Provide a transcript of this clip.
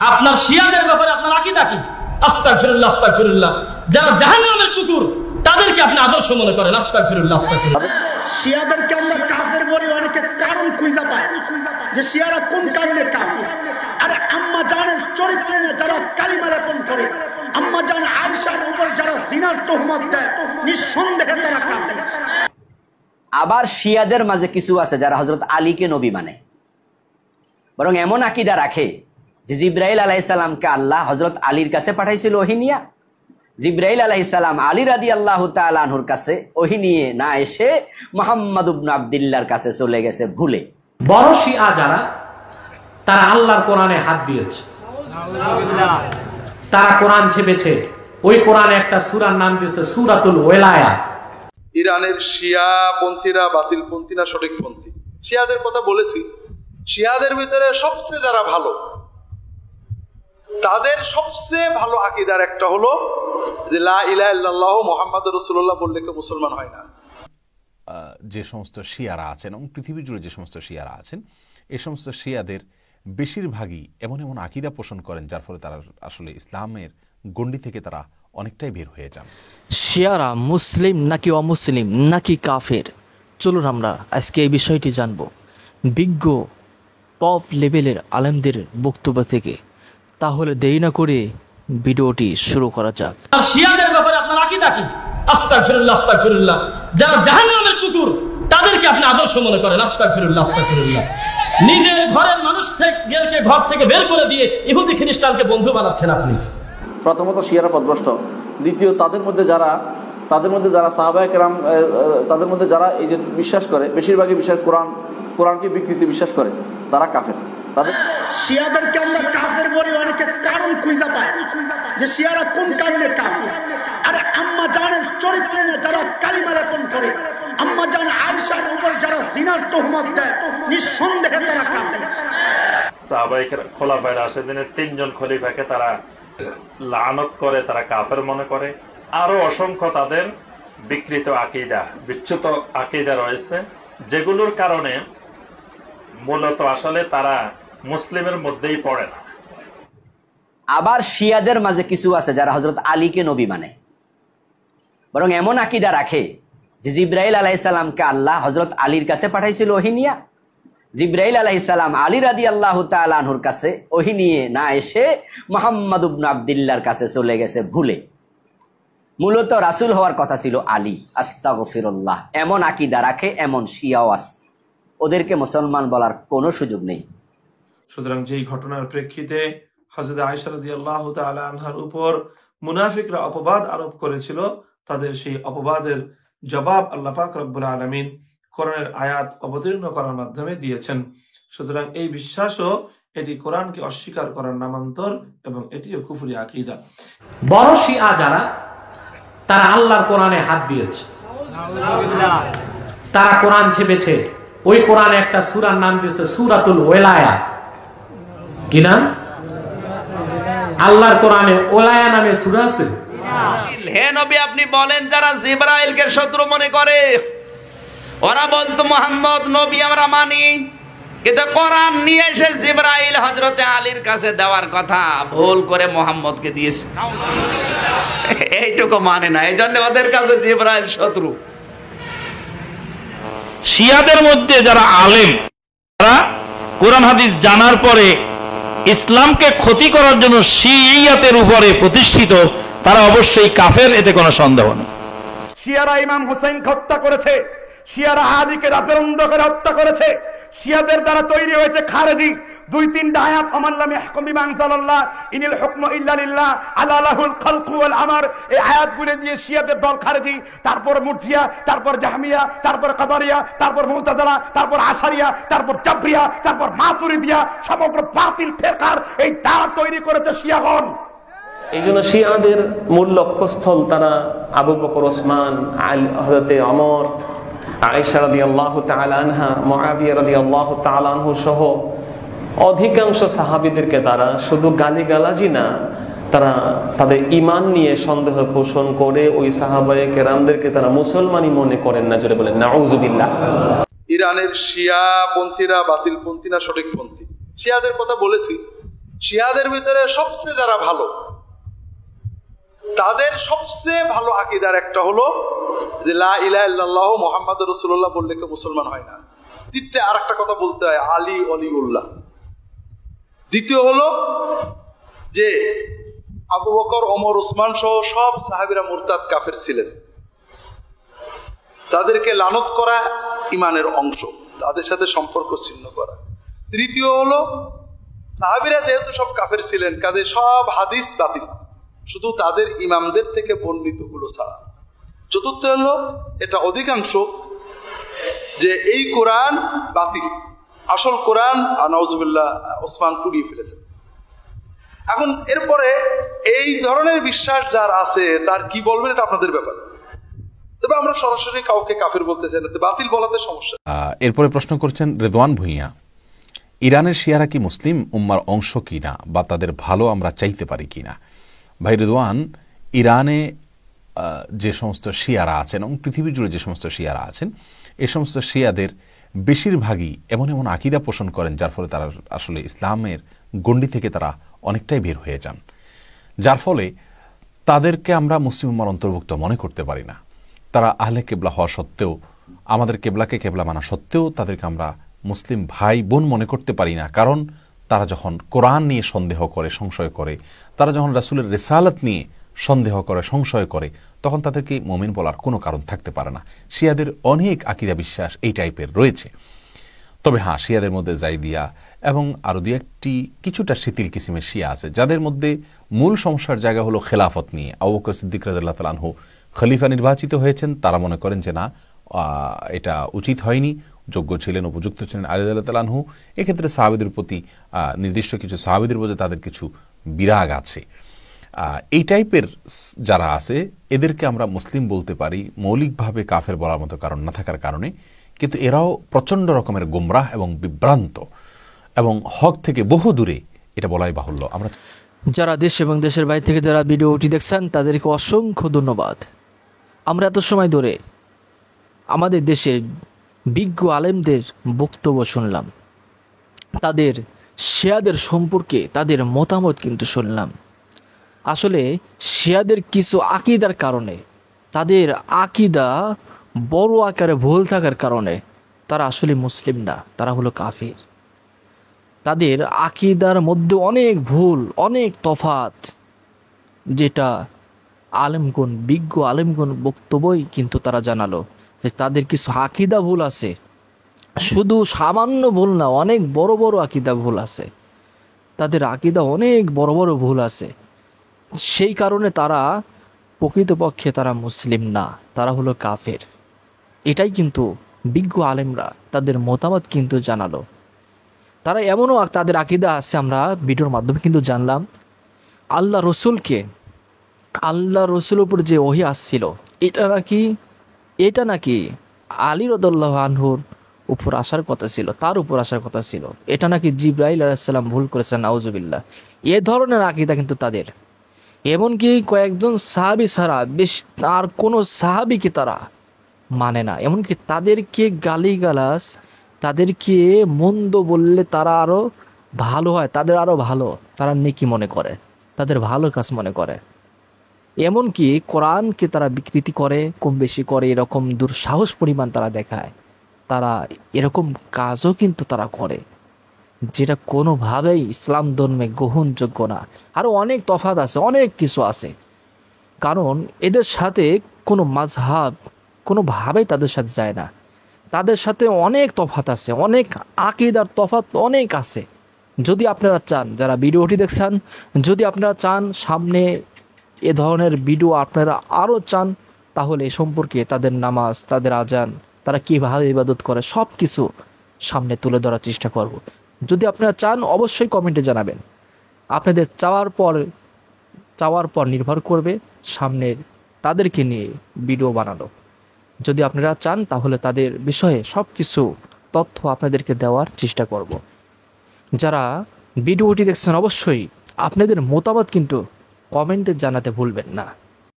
আপনার শিয়াদের ব্যাপারে আপনার আকীদা কি? আস্তাগফিরুল্লাহ আস্তাগফিরুল্লাহ। যারা জাহান্নামের কুকুর তাদেরকে আপনি আদর্শ মনে করেন। আস্তাগফিরুল্লাহ আস্তাগফিরুল্লাহ। শিয়াদেরকে আমরা কাফের বলি, অনেকে কারণ খুঁজে পায় না যে শিয়ারা কোন কারণে কাফের। আরে আম্মা জানের চরিত্রে যারা কালিমা লেপন করে, আম্মা জান আয়েশার উপর যারা জিনার তোহমত দেয়, নিঃসন্দেহে তারা কাফের। আবার শিয়াদের মাঝে কিছু আছে যারা হযরত আলীকে নবী মানে, বরং এমন আকীদা রাখে যে জিবরাইল আলাইহিস সালামকে আল্লাহ হযরত আলীর কাছে পাঠাইছিল ওহী নিয়ে। জিবরাইল আলাইহিস সালাম আলী রাদিয়াল্লাহু তাআলা আনহুর কাছে ওহী নিয়ে না এসে মুহাম্মদ ইবনে আব্দুল্লাহর কাছে চলে গেছে ভুলে। বড় শিয়া যারা, তারা আল্লাহর কোরআনে হাত দিয়েছে, তারা কোরআন ছেপেছে। ওই কোরআনে একটা সূরার নাম দিয়েছে সূরাতুল ওয়ালায়া। ইরানের শিয়া পন্থীরা বাতিল পন্থী না সঠিক পন্থী? শিয়াদের কথা বলেছি। শিয়াদের ভিতরে সবচেয়ে যারা ভালো, তাদের সবচেয়ে ভালো আকীদার একটা হলো যে লা ইলাহা ইল্লাল্লাহ মুহাম্মাদুর রাসূলুল্লাহ বললে কেউ মুসলমান হয় না। যে সমস্ত শিয়ারা আছেন এবং পৃথিবী জুড়ে যে সমস্ত শিয়ারা আছেন, এই সমস্ত শিয়াদের বেশিরভাগই এমন এমন আকীদা পোষণ করেন যার ফলে তারা আসলে ইসলামের গণ্ডি থেকে তারা অনেকটাই বের হয়ে যান। শিয়ারা মুসলিম নাকি অমুসলিম নাকি কাফের, চলুন আমরা আজকে এই বিষয়টি জানব বিজ্ঞ টপ লেভেলের আলেমদের বক্তব্য থেকে। তাহলে দেরি না করে ভিডিওটি শুরু করা যাক। আর শিয়াদের ব্যাপারে আপনার আকীদা কি? আস্তাগফিরুল্লাহ আস্তাগফিরুল্লাহ। যারা জাহান্নামের কুকুর তাদেরকে আপনি আদর্শ মনে করেন। আস্তাগফিরুল্লাহ আস্তাগফিরুল্লাহ। নিজের ঘরের মানুষকে ঘর থেকে বের করে দিয়ে ইহুদি খ্রিস্টানকে বন্ধু বানাচ্ছেন আপনি। প্রথমত শিয়ারা পথভ্রষ্ট, দ্বিতীয় তাদের মধ্যে যারা সাহাবায়ে কেরাম, তাদের মধ্যে যারা এই যে বিশ্বাস করে, বেশিরভাগই বিশ্বাস কোরআনকে বিকৃতি বিশ্বাস করে, তারা কাফের। তাদের শিয়াদেরকে আমরা কাফের বলি, অনেকে কারণ খুঁজে পায় না যে শিয়ারা কোন কারণে কাফের। আরে আম্মা জানের চরিত্রে যারা কালিমা লেপন করে, আম্মা জান আয়েশার উপর যারা জিনার তোহমত দেয়, নিঃসন্দেহে তারা কাফের। সাহাবায়ে কেরাম খোলাফায়ে রাশিদিনের 3 জন খলিফাকে তারা লানত করে, তারা কাফের মনে করে। আরো অসংখ্য তাদের বিকৃত আকীদা, বিচ্যুত আকীদা রয়েছে, যেগুলোর কারণে মূলত আসলে তারা মুসলিমের মধ্যেই পড়ে না। আবার শিয়াদের মাঝে কিছু আছে যারা হযরত আলীকে নবী মানে, বরং এমন আকীদা রাখে যে জিবরাইল আলাইহিস সালামকে আল্লাহ হযরত আলীর কাছে পাঠাইছিল ওহী নিয়ে। জিবরাইল আলাইহিস সালাম আলী রাদিয়াল্লাহু তাআলা আনহুর কাছে ওহী নিয়ে না এসে মুহাম্মদ ইবনে আব্দুল্লাহর কাছে চলে গেছে ভুলে। মূলত রাসূল হওয়ার কথা ছিল আলী। আস্তাগফিরুল্লাহ। এমন আকীদা রাখে এমন শিয়াও আছে, ওদেরকে মুসলমান বলার কোনো সুযোগ নেই। সুতরাং যেই ঘটনার প্রেক্ষিতে হযরত আয়েশা রাদিয়াল্লাহু তাআলা আনহার উপর মুনাফিকরা অপবাদ আরোপ করেছিল, তাদের সেই অপবাদের জবাব আল্লাহ পাক রব্বুল আলামিন কোরআনের আয়াত অবতীর্ণ করার মাধ্যমে দিয়েছেন। সুতরাং এই বিশ্বাসও এটি কোরআনকে অস্বীকার করার নামান্তর এবং এটিও কুফরি আকীদা। বড় শিয়া যারা, তারা আল্লাহর কোরআনে হাত দিয়েছে, তারা কোরআন ছেপেছে। ওই কোরআনে একটা সূরার নাম দিয়েছে সূরাতুল ওয়ালায়া। কি নাম? আল্লাহর কোরআনে ওলায়া নামে সূরা আছে। হে নবী, আপনি বলেন যারা জিবরাইলকে শত্রু মনে করে, ওরা বলতো মুহাম্মদ নবী আমরা মানি, কিন্তু কোরআন নিয়ে এসে জিবরাইল হযরতে আলীর কাছে দেওয়ার কথা ভুল করে মুহাম্মদকে দিয়েছে। এইটুকু মানে না, এই জন্য ওদের কাছে জিবরাইল শত্রু। শিয়াদের মধ্যে যারা আলেম, তারা কোরআন হাদিস জানার পরে ইসলামকে ক্ষতি করার জন্য শিয়াতের উপরে প্রতিষ্ঠিত, তারা অবশ্যই কাফের, এতে কোনো সন্দেহ নেই। শিয়ারা ইমাম হোসেনকে হত্যা করেছে, শিয়ারা আলীকে রাতের অন্ধকারে হত্যা করেছে। শিয়াদের দ্বারা তৈরি হয়েছে খারেজি। 2-3টা আয়াত, আমাল্লাম ইয়াহকুম বিমা আনজালাল্লাহ ইনিল হুকমু ইল্লা লিল্লাহ আলা লাহুল খালকু ওয়াল আমর, এই আয়াতগুলো দিয়ে শিয়াদের দল খারেজি, তারপর মুরজিয়া, তারপর জাহমিয়া, তারপর কাদারিয়া, তারপর মুতাজিলা, তারপর আশারিয়া, তারপর জাবরিয়া, তারপর মাতুরিদিয়া, সমগ্র বাতিল ফিরকার এই তার তৈরি করেছে শিয়াগণ। এই জন্য শিয়াদের মূল লক্ষ্যস্থল তারা আবু বকর, ওসমান, হযরতে ওমর, আয়েশা রাদিয়াল্লাহু তাআলা আনহা, মুআবিয়া রাদিয়াল্লাহু তাআলা আনহু সহ অধিকাংশ সাহাবীদেরকে তারা শুধু গালিগালাজি না, তারা তাদের ঈমান নিয়ে সন্দেহ পোষণ করে ওই সাহাবায়ে কেরামদেরকে তারা মুসলমানই মনে করেন না। জোরে বলেন নাউযুবিল্লাহ। ইরানের শিয়া পন্থীরা বাতিল পন্থী না সঠিক পন্থী? শিয়াদের কথা বলেছি। শিয়াদের ভিতরে সবচেয়ে যারা ভালো, তাদের সবচেয়ে ভালো আকীদার একটা হলো যে লা ইলাহা ইল্লাল্লাহু মুহাম্মাদুর রাসূলুল্লাহ বললে কেউ মুসলমান হয় না। দ্বিতীয় আর একটা কথা বলতে হয়, আলী অলিউল্লাহ। দ্বিতীয় হলো যে আবু বকর, ওমর, উসমান সহ সব সাহাবীরা মুরতাদ কাফের ছিলেন, তাদেরকে লানত করা ইমানের অংশ, তাদের সাথে সম্পর্ক ছিন্ন করা। তৃতীয় হলো সাহাবীরা যেহেতু সব কাফের ছিলেন, কাজে সব হাদিস বাতিল, শুধু তাদের ইমামদের থেকে বর্ণিত গুলো ছাড়া। চতুর্থ হলো এটা অধিকাংশ যে এই কোরআন বাতিল, আসল কোরআন নাউজুবিল্লাহ ওসমান পুড়িয়ে ফেলেছে। এখন এরপরে এই ধরনের বিশ্বাস যার আছে তার কি বলবেন এটা আপনাদের ব্যাপার, তবে আমরা সরাসরি কাউকে কাফের বলতে চাই না, বাতিল বলাতে সমস্যা। এরপরে প্রশ্ন করছেন রেদওয়ান ভুঁইয়া, ইরানের শিয়ারা কি মুসলিম উম্মার অংশ কিনা বা তাদের ভালো আমরা চাইতে পারি কিনা? ভাই রেদওয়ান, ইরানে যে সমস্ত শিয়ারা আছেন এবং পৃথিবী জুড়ে যে সমস্ত শিয়ারা আছেন, এই সমস্ত শিয়াদের বেশিরভাগই এমন এমন আকীদা পোষণ করেন যার ফলে তারা আসলে ইসলামের গণ্ডি থেকে তারা অনেকটাই বের হয়ে যান, যার ফলে তাদেরকে আমরা মুসলিম উম্মার অন্তর্ভুক্ত মনে করতে পারি না। তারা আহলে কেবলা হওয়া সত্ত্বেও, আমাদের কেবলাকে কেবলা মানা সত্ত্বেও তাদেরকে আমরা মুসলিম ভাই বোন মনে করতে পারি না। কারণ তারা যখন কোরআন নিয়ে সন্দেহ করে, সংশয় করে, তারা যখন রাসূলের রিসালাত নিয়ে সন্দেহ করে, সংশয় করে, তখন তাদেরকে মুমিন বলার কোনো কারণ থাকতে পারে না। শিয়াদের অনেক আকীদা বিশ্বাস এই টাইপের রয়েছে। তবে হ্যাঁ, শিয়াদের মধ্যে জাইদিয়া এবং আরও দু একটি কিছুটা শিথিল কিসিমের শিয়া আছে, যাদের মধ্যে মূল সমস্যার জায়গা হলো খেলাফত নিয়ে। আবু বকর সিদ্দিক রাদিয়াল্লাহু তাআলা আনহু খলিফা নির্বাচিত হয়েছেন, তারা মনে করেন যে না, এটা উচিত হয়নি, যোগ্য ছিলেন, উপযুক্ত ছিলেন আলী রাদিয়াল্লাহু তাআলা আনহু। এক্ষেত্রে সাহাবীদের প্রতি নির্দিষ্ট কিছু সাহাবীদের মধ্যে তাদের কিছু বিরাগ আছে। এই টাইপের যারা আছে এদেরকে আমরা মুসলিম বলতে পারি মৌলিকভাবে কাফের বলার মতো কারণ না থাকার কারণে, কিন্তু এরাও প্রচণ্ড রকমের গোমরাহ এবং বিভ্রান্ত এবং হক থেকে বহু দূরে, এটা বলাই বাহুল্য। আমরা যারা দেশ এবং দেশের বাইরে থেকে যারা ভিডিওটি দেখছেন তাদেরকে অসংখ্য ধন্যবাদ। আমরা এত সময় ধরে আমাদের দেশের বিজ্ঞ আলেমদের বক্তব্য শুনলাম, তাদের শিয়াদের সম্পর্কে তাদের মতামত কিন্তু শুনলাম। আসলে শিয়াদের কিছু আকীদার কারণে, তাদের আকীদা বড় আকারে ভুল থাকার কারণে তারা আসলে মুসলিম না, তারা হলো কাফির। তাদের আকীদার মধ্যে অনেক ভুল, অনেক তফাত, যেটা আলেমগণ, বিজ্ঞ আলেমগণ বক্তব্যই কিন্তু তারা জানালো যে তাদের কিছু আকীদা ভুল আছে। শুধু সামান্য ভুল না, অনেক বড় বড় আকীদা ভুল আছে। তাদের আকীদা অনেক বড় বড় ভুল আছে, সেই কারণে তারা প্রকৃতপক্ষে তারা মুসলিম না, তারা হলো কাফের। এটাই কিন্তু বিজ্ঞ আলেমরা তাদের মতামত কিন্তু জানালো। তারা এমনও তাদের আকীদা আছে, আমরা ভিডিওর মাধ্যমে কিন্তু জানলাম আল্লাহ রসুলের উপর যে ওহী আসছিল এটা নাকি আলী রাদিয়াল্লাহু আনহুর উপর আসার কথা ছিল, তার উপর আসার কথা ছিল। এটা নাকি জিবরাইল আলাইহিস সালাম ভুল করেছেন, নাউজুবিল্লাহ। এ ধরনের আকীদা কিন্তু তাদের। এমনকি কয়েকজন সাহাবী ছাড়া বেশ আর কোনো সাহাবীকে তারা মানে না। এমনকি তাদেরকে গালিগালাজ, তাদেরকে মন্দ বললে তারা আরও ভালো হয়, তাদের আরও ভালো, তারা নেকি মনে করে, তাদের ভালো কাজ মনে করে। এমনকি কোরআনকে তারা বিকৃতি করে, কম বেশি করে, এরকম দুঃসাহস পরিমাণ তারা দেখায়। তারা এরকম কাজও কিন্তু তারা করে, যেটা কোনোভাবেই ইসলাম ধর্মে গ্রহণযোগ্য না। আরও অনেক তফাৎ আছে, অনেক কিছু আছে। কারণ এদের সাথে কোনো মাযহাব কোনোভাবেই তাদের সাথে যায় না। তাদের সাথে অনেক তফাৎ আছে, অনেক আকীদার তফাৎ অনেক আছে। যদি আপনারা চান, যারা ভিডিওটি দেখছেন, যদি আপনারা চান সামনে এ ধরনের ভিডিও আপনারা আরও চান, তাহলে এ সম্পর্কে তাদের নামাজ, তাদের আজান, তারা কীভাবে ইবাদত করে সব কিছু সামনে তুলে ধরার চেষ্টা করব। যদি আপনারা চান অবশ্যই কমেন্টে জানাবেন। আপনাদের চাওয়ার পর নির্ভর করবে সামনের তাদেরকে নিয়ে ভিডিও বানানো। যদি আপনারা চান তাহলে তাদের বিষয়ে সব কিছু তথ্য আপনাদেরকে দেওয়ার চেষ্টা করব। যারা ভিডিওটি দেখছেন অবশ্যই আপনাদের মতামত কিন্তু কমেন্টে জানাতে ভুলবেন না।